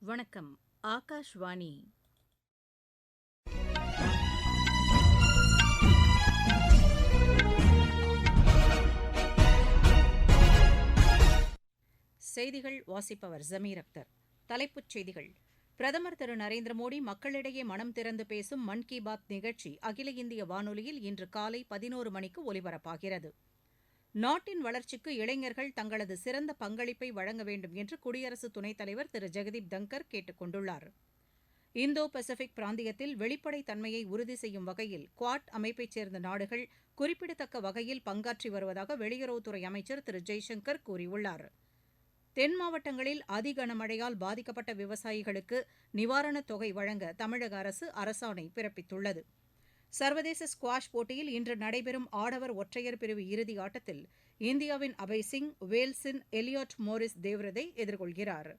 வணக்கம். ஆகாஷ்வாணி. செய்திகள் வாசிப்பவர் ஜமீர் அக்தர். தலைப்புச் செய்திகள். பிரதமர் திரு நரேந்திர மோடி மக்களிடையே மனம் திறந்து பேசும் மன் கி பாத் நிகழ்ச்சி அகில இந்திய வானொலியில் இன்று காலை 11 மணிக்கு ஒலிபரப்பாகிறது. நாட்டின் வளர்ச்சிக்கு இளைஞர்கள் தங்களது சிறந்த பங்களிப்பை வழங்க வேண்டும் என்று குடியரசு துணைத் தலைவர் திரு ஜெகதீப் தங்கர் கேட்டுக் கொண்டுள்ளார். இந்தோ பசிபிக் பிராந்தியத்தில் வெளிப்படைத் தன்மையை உறுதி செய்யும் வகையில் குவாட் அமைப்பைச் சேர்ந்த நாடுகள் குறிப்பிடத்தக்க வகையில் பங்காற்றி வருவதாக வெளியுறவுத்துறை அமைச்சர் திரு ஜெய்சங்கர் கூறியுள்ளார். தென் மாவட்டங்களில் அதிகனமழையால் பாதிக்கப்பட்ட விவசாயிகளுக்கு நிவாரணத் தொகை வழங்க தமிழக அரசு அரசாணை பிறப்பித்துள்ளது. சர்வதேச ஸ்குவாஷ் போட்டியில் இன்று நடைபெறும் ஆடவர் ஒற்றையர் பிரிவு இறுதி ஆட்டத்தில் இந்தியாவின் அபய் சிங் வேல்ஸின் எலியாட் மோரிஸ் தேவ்ரதை எதிர்கொள்கிறார்.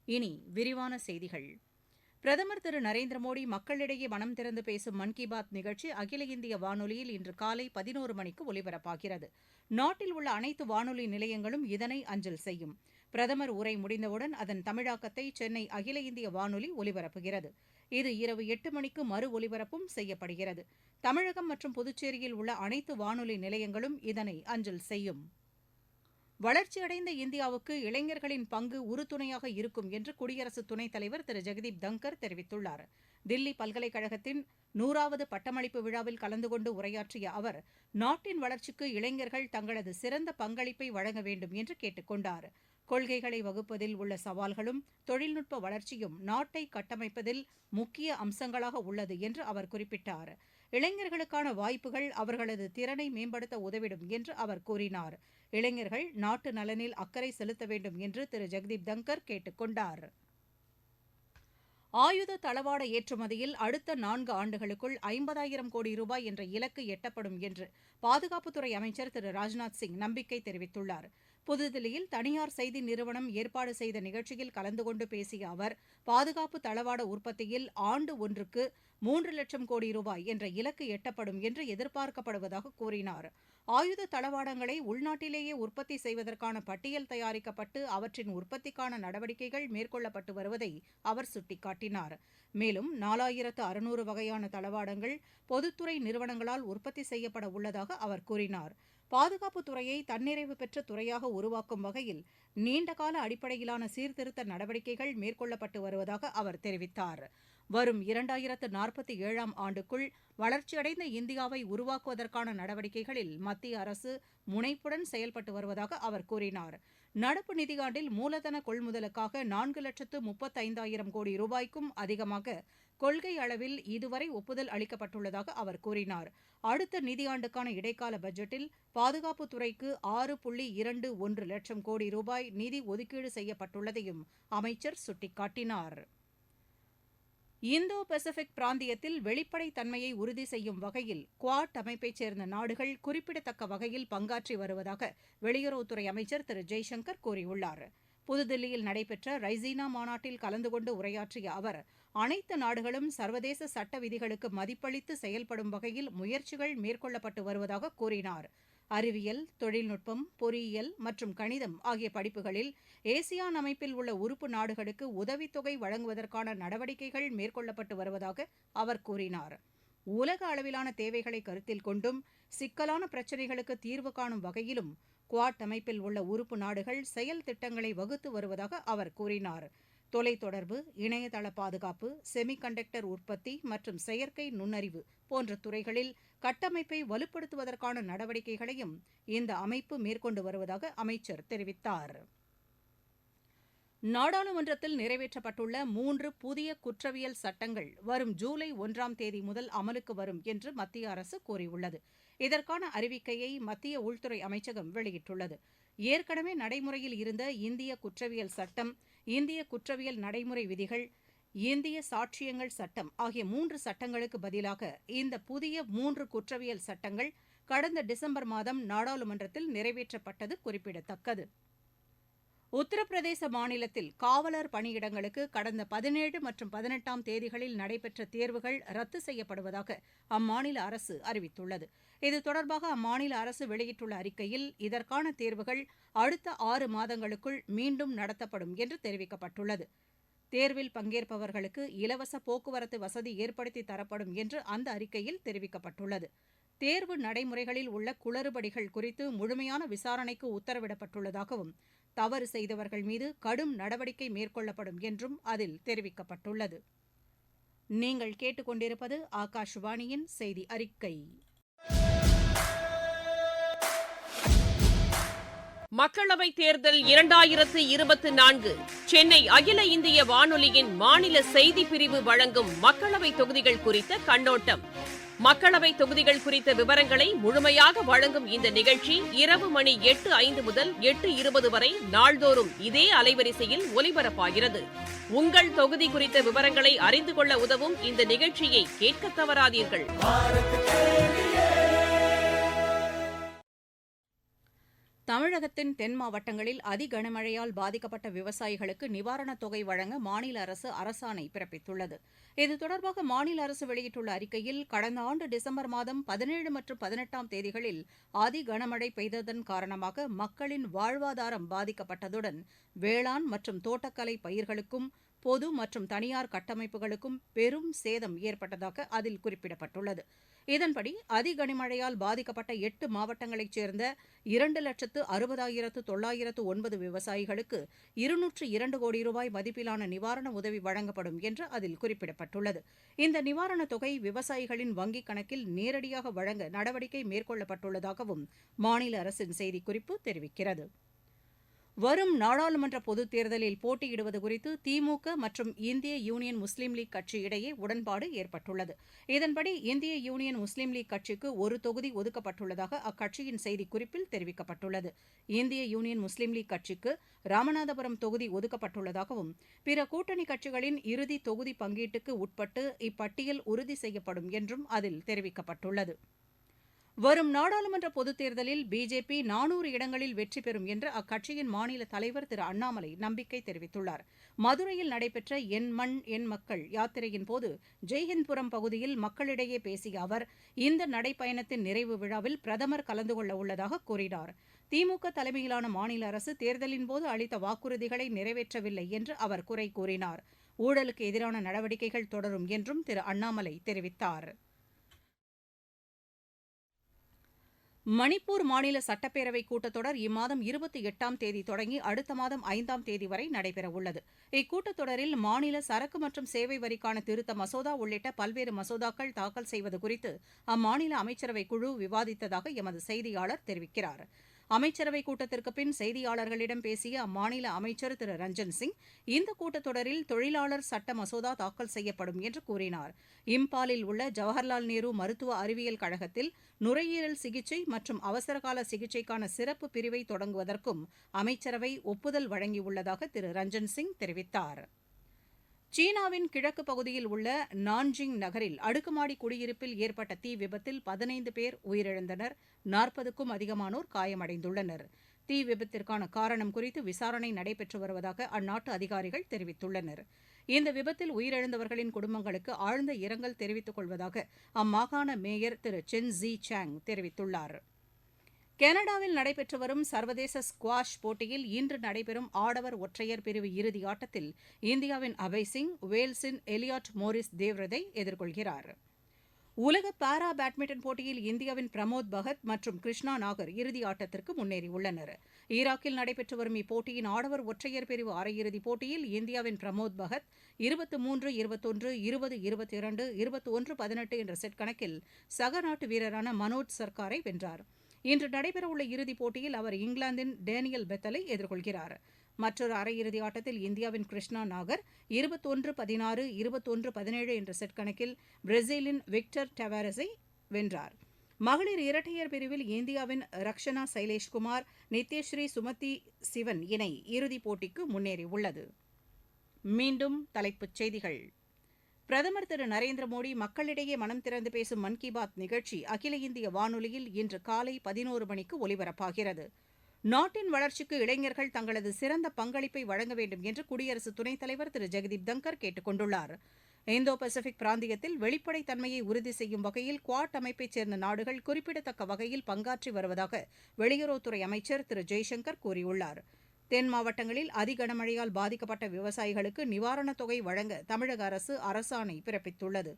இனி விரிவான செய்திகள். பிரதமர் திரு நரேந்திர மோடி மக்களிடையே மனம் திறந்து பேசும் மன் கி பாத் நிகழ்ச்சி அகில இந்திய வானொலியில் இன்று காலை 11 மணிக்கு ஒலிபரப்பாகிறது. நாட்டில் உள்ள அனைத்து வானொலி நிலையங்களும் இதனை அஞ்சல் செய்யும். பிரதமர் உரை முடிந்தவுடன் அதன் தமிழாக்கத்தை சென்னை அகில இந்திய வானொலி ஒலிபரப்புகிறது. இது இரவு 8 மணிக்கு மறு ஒலிபரப்பும் செய்யப்படுகிறது. தமிழகம் மற்றும் புதுச்சேரியில் உள்ள அனைத்து வானொலி நிலையங்களும் இதனை அஞ்சல் செய்யும். வளர்ச்சியடைந்த இந்தியாவுக்கு இளைஞர்களின் பங்கு உறுதுணையாக இருக்கும் என்று குடியரசு துணைத் தலைவர் திரு ஜெகதீப் தங்கர் தெரிவித்துள்ளார். தில்லி பல்கலைக்கழகத்தின் 100வது பட்டமளிப்பு விழாவில் கலந்து கொண்டு உரையாற்றிய அவர், நாட்டின் வளர்ச்சிக்கு இளைஞர்கள் தங்களது சிறந்த பங்களிப்பை வழங்க வேண்டும் என்று கேட்டுக் கொண்டார். கொள்கைகளை வகுப்பதில் உள்ள சவால்களும் தொழில்நுட்ப வளர்ச்சியும் நாட்டை கட்டமைப்பதில் முக்கிய அம்சங்களாக உள்ளது என்று அவர் குறிப்பிட்டார். இளைஞர்களுக்கான வாய்ப்புகள் அவர்களது திறனை மேம்படுத்த உதவிடும் என்று அவர் கூறினார். இளைஞர்கள் நாட்டு நலனில் அக்கறை செலுத்த வேண்டும் என்று திரு ஜெகதீப் தங்கர் கேட்டுக் கொண்டார். ஆயுத தளவாட ஏற்றுமதியில் அடுத்த 4 ஆண்டுகளுக்குள் 50,000 கோடி ரூபாய் என்ற இலக்கு எட்டப்படும் என்று பாதுகாப்புத்துறை அமைச்சர் திரு ராஜ்நாத் சிங் நம்பிக்கை தெரிவித்துள்ளார். புதுதில்லியில் தனியார் செய்தி நிறுவனம் ஏற்பாடு செய்த நிகழ்ச்சியில் கலந்து கொண்டு பேசிய அவர், பாதுகாப்பு தளவாட உற்பத்தியில் ஆண்டு ஒன்றுக்கு 3 லட்சம் கோடி ரூபாய் என்ற இலக்கு எட்டப்படும் என்று எதிர்பார்க்கப்படுவதாக கூறினார். ஆயுத தளவாடங்களை உள்நாட்டிலேயே உற்பத்தி செய்வதற்கான பட்டியல் தயாரிக்கப்பட்டு அவற்றின் உற்பத்திக்கான நடவடிக்கைகள் மேற்கொள்ளப்பட்டு வருவதை அவர் சுட்டிக்காட்டினார். மேலும் 4600 வகையான தளவாடங்கள் பொதுத்துறை நிறுவனங்களால் உற்பத்தி செய்யப்பட உள்ளதாக அவர் கூறினார். பாதுகாப்புத் துறையை தன்னிறைவு பெற்ற துறையாக உருவாக்கும் வகையில் நீண்டகால அடிப்படையிலான சீர்திருத்த நடவடிக்கைகள் மேற்கொள்ளப்பட்டு வருவதாக அவர் தெரிவித்தார். வரும் 2047ஆம் ஆண்டுக்குள் வளர்ச்சியடைந்த இந்தியாவை உருவாக்குவதற்கான நடவடிக்கைகளில் மத்திய அரசு முனைப்புடன் செயல்பட்டு வருவதாக அவர் கூறினார். நடப்பு நிதியாண்டில் மூலதன கொள்முதலுக்காக 4,35,000 கோடி ரூபாய்க்கும் அதிகமாக கொள்கை அளவில் இதுவரை ஒப்புதல் அளிக்கப்பட்டுள்ளதாக அவர் கூறினார். அடுத்த நிதியாண்டுக்கான இடைக்கால பட்ஜெட்டில் பாதுகாப்புத் துறைக்கு 6.21 லட்சம் கோடி ரூபாய் நிதி ஒதுக்கீடு செய்யப்பட்டுள்ளதையும் அமைச்சர் சுட்டிக்காட்டினார். இந்தோ பசிபிக் பிராந்தியத்தில் வெளிப்படைத் தன்மையை உறுதி செய்யும் வகையில் குவாட் அமைப்பைச் சேர்ந்த நாடுகள் குறிப்பிடத்தக்க வகையில் பங்காற்றி வருவதாக வெளியுறவுத்துறை அமைச்சர் திரு ஜெய்சங்கர் கூறியுள்ளார். புதுதில்லியில் நடைபெற்ற ரைசீனா மாநாட்டில் கலந்து கொண்டு உரையாற்றிய அவர், அனைத்து நாடுகளும் சர்வதேச சட்ட விதிகளுக்கு மதிப்பளித்து செயல்படும் வகையில் முயற்சிகள் மேற்கொள்ளப்பட்டு வருவதாக கூறினார். அறிவியல், தொழில்நுட்பம், பொறியியல் மற்றும் கணிதம் ஆகிய படிப்புகளில் ஏசியான் அமைப்பில் உள்ள உறுப்பு நாடுகளுக்கு உதவித்தொகை வழங்குவதற்கான நடவடிக்கைகள் மேற்கொள்ளப்பட்டு வருவதாக அவர் கூறினார். உலக அளவிலான தேவைகளை கருத்தில் கொண்டும் சிக்கலான பிரச்சினைகளுக்கு தீர்வு காணும் வகையிலும் குவாட் அமைப்பில் உள்ள உறுப்பு நாடுகள் செயல் திட்டங்களை வகுத்து வருவதாக அவர் கூறினார். தொலைத்தொடர்பு, இணையதள பாதுகாப்பு, செமிகண்டக்டர் உற்பத்தி மற்றும் செயற்கை நுண்ணறிவு போன்ற துறைகளில் கட்டமைப்பை வலுப்படுத்துவதற்கான நடவடிக்கைகளையும் இந்த அமைப்பு மேற்கொண்டு வருவதாக அமைச்சர் தெரிவித்தார். நாடாளுமன்றத்தில் நிறைவேற்றப்பட்டுள்ள 3 புதிய குற்றவியல் சட்டங்கள் வரும் ஜூலை 1ஆம் தேதி முதல் அமலுக்கு வரும் என்று மத்திய அரசு கூறியுள்ளது. இதற்கான அறிவிக்கையை மத்திய உள்துறை அமைச்சகம் வெளியிட்டுள்ளது. ஏற்கனவே நடைமுறையில் இருந்த இந்திய குற்றவியல் சட்டம், இந்திய குற்றவியல் நடைமுறை விதிகள், இந்திய சாட்சியங்கள் சட்டம் ஆகிய 3 சட்டங்களுக்கு பதிலாக இந்த புதிய 3 குற்றவியல் சட்டங்கள் கடந்த டிசம்பர் மாதம் நாடாளுமன்றத்தில் நிறைவேற்றப்பட்டது குறிப்பிடத்தக்கது. உத்தரப்பிரதேச மாநிலத்தில் காவலர் பணியிடங்களுக்கு கடந்த 17 மற்றும் 18ஆம் தேதிகளில் நடைபெற்ற தேர்வுகள் ரத்து செய்யப்படுவதாக அம்மாநில அரசு அறிவித்துள்ளது. இது தொடர்பாக அம்மாநில அரசு வெளியிட்டுள்ள அறிக்கையில், இதற்கான தேர்வுகள் அடுத்த 6 மாதங்களுக்குள் மீண்டும் நடத்தப்படும் என்று தெரிவிக்கப்பட்டுள்ளது. தேர்வில் பங்கேற்பவர்களுக்கு இலவச போக்குவரத்து வசதி ஏற்படுத்தி தரப்படும் என்று அந்த அறிக்கையில் தெரிவிக்கப்பட்டுள்ளது. தேர்வு நடைமுறைகளில் உள்ள குளறுபடிகள் குறித்து முழுமையான விசாரணைக்கு உத்தரவிடப்பட்டுள்ளதாகவும் தவறு செய்தவர்கள் மீது கடும் நடவடிக்கை மேற்கொள்ளப்படும் என்றும் அதில் தெரிவிக்கப்பட்டுள்ளது. நீங்கள் கேட்டுக்கொண்டிருப்பது ஆகாஷவாணியின் செய்தி அறிக்கை. மக்களவைத் தேர்தல் 2024 சென்னை அகில இந்திய வானொலியின் மாநில செய்திப் பிரிவு வழங்கும் மக்களவைத் தொகுதிகள் குறித்த கண்ணோட்டம். மக்களவைத் தொகுதிகள் குறித்த விவரங்களை முழுமையாக வழங்கும் இந்த நிகழ்ச்சி இரவு மணி 8:05 முதல் 8:20 வரை நாள்தோறும் இதே அலைவரிசையில் ஒலிபரப்பாகிறது. உங்கள் தொகுதி குறித்த விவரங்களை அறிந்து கொள்ள உதவும் இந்த நிகழ்ச்சியை கேட்க தவறாதீர்கள். தமிழகத்தின் தென் மாவட்டங்களில் அதிகனமழையால் பாதிக்கப்பட்ட விவசாயிகளுக்கு நிவாரணத் தொகை வழங்க மாநில அரசு அரசாணை பிறப்பித்துள்ளது. இது தொடர்பாக மாநில அரசு வெளியிட்டுள்ள அறிக்கையில், கடந்த ஆண்டு டிசம்பர் மாதம் 17 மற்றும் 18ஆம் தேதிகளில் அதிகனமழை பெய்ததன் காரணமாக மக்களின் வாழ்வாதாரம் பாதிக்கப்பட்டதுடன் வேளாண் மற்றும் தோட்டக்கலை பயிர்களுக்கும் பொது மற்றும் தனியார் கட்டமைப்புகளுக்கும் பெரும் சேதம் ஏற்பட்டதாக அதில் குறிப்பிடப்பட்டுள்ளது. இதன்படி அதிகனமழையால் பாதிக்கப்பட்ட 8 மாவட்டங்களைச் சேர்ந்த 2,60,909 விவசாயிகளுக்கு 202 கோடி ரூபாய் மதிப்பிலான நிவாரண உதவி வழங்கப்படும் என்று அதில் குறிப்பிடப்பட்டுள்ளது. இந்த நிவாரணத் தொகை விவசாயிகளின் வங்கிக் கணக்கில் நேரடியாக வழங்க நடவடிக்கை மேற்கொள்ளப்பட்டுள்ளதாகவும் மாநில அரசின் செய்திக்குறிப்பு தெரிவிக்கிறது. வரும் நாடாளுமன்ற பொதுத் தேர்தலில் போட்டியிடுவது குறித்து திமுக மற்றும் இந்திய யூனியன் முஸ்லீம் லீக் கட்சி இடையே உடன்பாடு ஏற்பட்டுள்ளது. இதன்படி இந்திய யூனியன் முஸ்லீம் லீக் கட்சிக்கு ஒரு தொகுதி ஒதுக்கப்பட்டுள்ளதாக அக்கட்சியின் செய்திக்குறிப்பில் தெரிவிக்கப்பட்டுள்ளது. இந்திய யூனியன் முஸ்லீம் லீக் கட்சிக்கு ராமநாதபுரம் தொகுதி ஒதுக்கப்பட்டுள்ளதாகவும் பிற கூட்டணி கட்சிகளின் இறுதி தொகுதி பங்கீட்டுக்கு உட்பட்டு இப்பட்டியல் உறுதி செய்யப்படும் என்றும் அதில் தெரிவிக்கப்பட்டுள்ளது. வரும் நாடாளுமன்ற பொதுத் தேர்தலில் பிஜேபி 400 இடங்களில் வெற்றி பெறும் என்று அக்கட்சியின் மாநில தலைவர் திரு அண்ணாமலை நம்பிக்கை தெரிவித்துள்ளார். மதுரையில் நடைபெற்ற என் மண் என் மக்கள் யாத்திரையின்போது ஜெய்ஹிந்த்புரம் பகுதியில் மக்களிடையே பேசிய அவர், இந்த நடைப்பயணத்தின் நிறைவு விழாவில் பிரதமர் கலந்து கொள்ள உள்ளதாக கூறினார். திமுக தலைமையிலான மாநில அரசு தேர்தலின்போது அளித்த வாக்குறுதிகளை நிறைவேற்றவில்லை என்று அவர் குறை கூறினார். ஊழலுக்கு எதிரான நடவடிக்கைகள் தொடரும் என்றும் திரு அண்ணாமலை தெரிவித்தார். மணிப்பூர் மாநில சட்டப்பேரவை கூட்டத்தொடர் இம்மாதம் 28ஆம் தேதி தொடங்கி அடுத்த மாதம் 5ஆம் தேதி வரை நடைபெறவுள்ளது. இக்கூட்டத்தொடரில் மாநில சரக்கு மற்றும் சேவை வரிக்கான திருத்த மசோதா உள்ளிட்ட பல்வேறு மசோதாக்கள் தாக்கல் செய்வது குறித்து அம்மாநில அமைச்சரவைக் குழு விவாதித்ததாக எமது செய்தியாளர் தெரிவிக்கிறார். அமைச்சரவைக் கூட்டத்திற்கு பின் செய்தியாளர்களிடம் பேசிய அம்மாநில அமைச்சர் திரு ரஞ்சன் சிங், இந்த கூட்டத்தொடரில் தொழிலாளர் சட்ட மசோதா தாக்கல் செய்யப்படும் என்று கூறினார். இம்பாலில் உள்ள ஜவஹர்லால் நேரு மருத்துவ அறிவியல் கழகத்தில் நுரையீரல் சிகிச்சை மற்றும் அவசரகால சிகிச்சைக்கான சிறப்பு பிரிவை தொடங்குவதற்கும் அமைச்சரவை ஒப்புதல் வழங்கியுள்ளதாக திரு ரஞ்சன் சிங் தெரிவித்தார். சீனாவின் கிழக்கு பகுதியில் உள்ள நான்ஜிங் நகரில் அடுக்குமாடி குடியிருப்பில் ஏற்பட்ட தீ விபத்தில் 15 பேர் உயிரிழந்தனர், 40க்கும் அதிகமானோர் காயமடைந்துள்ளனர். தீ விபத்திற்கான காரணம் குறித்து விசாரணை நடைபெற்று வருவதாக அந்நாட்டு அதிகாரிகள் தெரிவித்துள்ளனர். இந்த விபத்தில் உயிரிழந்தவர்களின் குடும்பங்களுக்கு ஆழ்ந்த இரங்கல் தெரிவித்துக் கொள்வதாக அம்மாகாண மேயர் திரு சென் ஜி சாங் தெரிவித்துள்ளார். கனடாவில் நடைபெற்று வரும் சர்வதேச ஸ்குவாஷ் போட்டியில் இன்று நடைபெறும் ஆடவர் ஒற்றையர் பிரிவு இறுதி ஆட்டத்தில் இந்தியாவின் அபய் சிங் வேல்ஸின் எலியாட் மோரிஸ் தேவ்ரதை எதிர்கொள்கிறார். உலக பாரா பேட்மிண்டன் போட்டியில் இந்தியாவின் பிரமோத் பகத் மற்றும் கிருஷ்ணா நாகர் இறுதி ஆட்டத்திற்கு முன்னேறியுள்ளனர். ஈராக்கில் நடைபெற்று வரும் இப்போட்டியின் ஆடவர் ஒற்றையர் பிரிவு அரையிறுதிப் போட்டியில் இந்தியாவின் பிரமோத் பகத் 23-21, 20-22, 21-18 என்ற செட் கணக்கில் சக நாட்டு வீரரான மனோஜ் சர்க்காரை வென்றார். இன்று நடைபெறவுள்ள இறுதிப் போட்டியில் அவர் இங்கிலாந்தின் டேனியல் பெத்தலை எதிர்கொள்கிறார். மற்றொரு அரையிறுதி ஆட்டத்தில் இந்தியாவின் கிருஷ்ணா நாகர் 21-16, 21-17 என்ற செட் கணக்கில் பிரேசிலின் விக்டர் டவாரெஸை வென்றார். மகளிர் இரட்டையர் பிரிவில் இந்தியாவின் ரக்ஷனா சைலேஷ்குமார், நித்யஸ்ரீ சுமதி சிவன் இணை இறுதிப் போட்டிக்கு முன்னேறியுள்ளது. மீண்டும் தலைப்புச் செய்திகள். பிரதமர் திரு நரேந்திர மோடி மக்களிடையே மனம் திறந்து பேசும் மன் கி பாத் நிகழ்ச்சி அகில இந்திய வானொலியில் இன்று காலை 11 மணிக்கு ஒலிபரப்பாகிறது. நாட்டின் வளர்ச்சிக்கு இளைஞர்கள் தங்களது சிறந்த பங்களிப்பை வழங்க வேண்டும் என்று குடியரசு துணைத் தலைவர் திரு ஜெகதீப் தங்கர் கேட்டுக் கொண்டுள்ளார். இந்தோ பசிபிக் பிராந்தியத்தில் வெளிப்படைத் தன்மையை உறுதி செய்யும் வகையில் குவாட் அமைப்பைச் சேர்ந்த நாடுகள் குறிப்பிடத்தக்க வகையில் பங்காற்றி வருவதாக வெளியுறவுத்துறை அமைச்சர் திரு ஜெய்சங்கர் கூறியுள்ளார். தென் மாவட்டங்களில் அதிகனமழையால் பாதிக்கப்பட்ட விவசாயிகளுக்கு நிவாரணத் தொகை வழங்க தமிழக அரசு அரசாணை பிறப்பித்துள்ளது.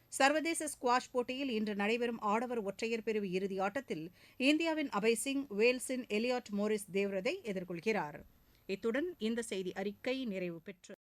சர்வதேச ஸ்குவாஷ் போட்டியில் இன்று நடைபெறும் ஆடவர் ஒற்றையர் பிரிவு இறுதி ஆட்டத்தில் இந்தியாவின் அபய் சிங் வேல்ஸின் எலியாட் மோரிஸ் தேவ்ரதை எதிர்கொள்கிறார். இத்துடன் இந்த செய்தி அறிக்கை நிறைவு பெற்றது.